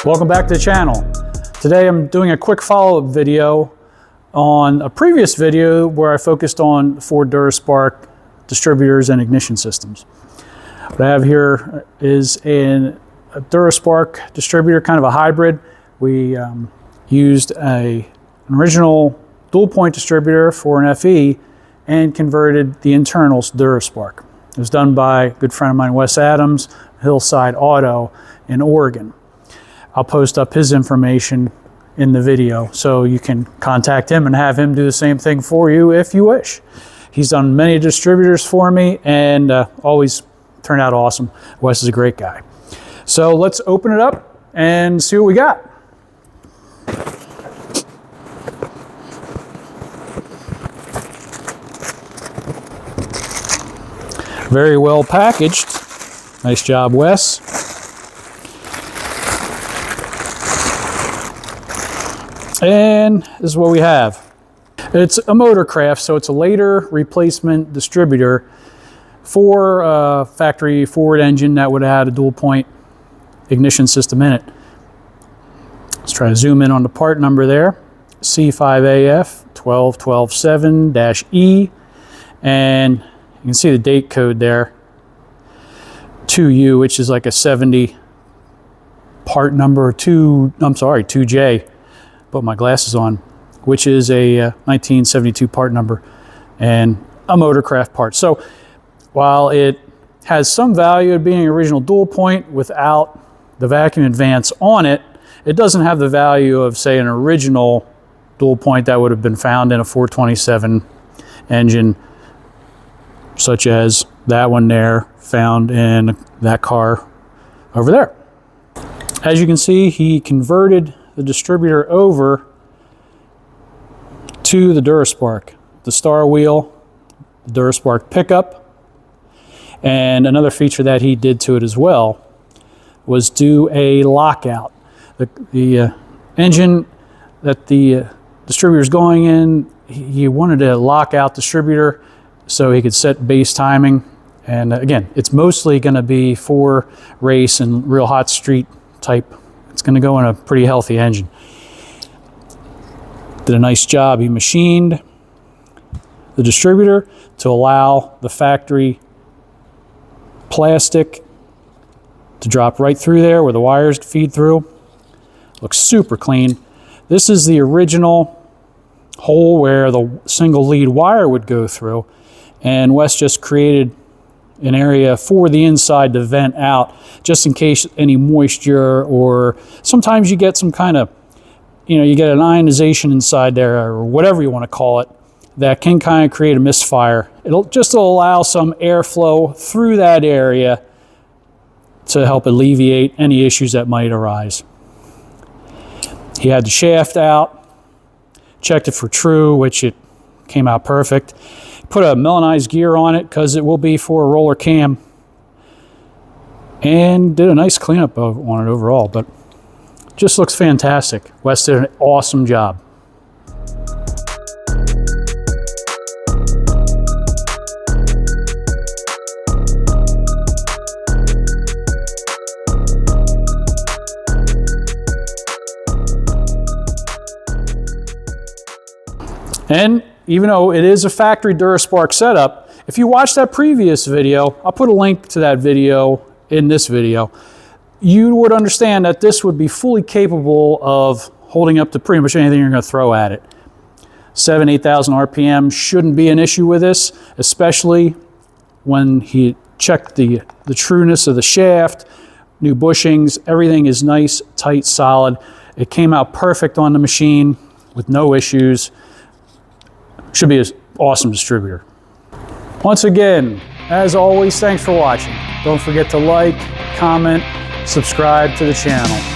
Welcome back to the channel. Today I'm doing a quick follow-up video on a previous video where I focused on Ford Duraspark distributors and ignition systems. What I have here is a Duraspark distributor, kind of a hybrid. We used an original dual point distributor for an FE and converted the internals to Duraspark. It was done by a good friend of mine, Wes Adams, Hillside Auto in Oregon. I'll post up his information in the video so you can contact him and have him do the same thing for you if you wish. He's done many distributors for me and always turned out awesome. Wes is a great guy. So let's open it up and see what we got. Very well packaged. Nice job, Wes. And this is what we have. It's a Motorcraft, so it's a later replacement distributor for a factory Ford engine that would have had a dual point ignition system in it. Let's try to zoom in on the part number there. C5AF 12127-E, and you can see the date code there, 2U, which is like a 70 part number, 2J. Put my glasses on, which is a 1972 part number and a Motorcraft part. So while it has some value of being original dual point without the vacuum advance on it, it doesn't have the value of, say, an original dual point that would have been found in a 427 engine, such as that one there, found in that car over there. As you can see, he converted the distributor over to the Duraspark, the star wheel, the Duraspark pickup, and another feature that he did to it as well was do a lockout. The engine that the distributor is going in, he wanted a lockout distributor so he could set base timing. And again, it's mostly going to be for race and real hot street type. It's going to go in a pretty healthy engine. Did a nice job. He machined the distributor to allow the factory plastic to drop right through there where the wires feed through. Looks super clean. This is the original hole where the single lead wire would go through, and Wes just created an area for the inside to vent out just in case any moisture, or sometimes you get some kind of, you get an ionization inside there or whatever you want to call it that can kind of create a misfire. It'll just allow some airflow through that area to help alleviate any issues that might arise. He had the shaft out, checked it for true, which it came out perfect. Put a melanized gear on it because it will be for a roller cam, and did a nice cleanup on it overall, but just looks fantastic. Wes did an awesome job. And even though it is a factory Duraspark setup, if you watch that previous video, I'll put a link to that video in this video, you would understand that this would be fully capable of holding up to pretty much anything you're going to throw at it. 8,000 RPM shouldn't be an issue with this, especially when he checked the trueness of the shaft, new bushings, everything is nice, tight, solid. It came out perfect on the machine with no issues. Should be an awesome distributor. Once again, as always, thanks for watching. Don't forget to like, comment, subscribe to the channel.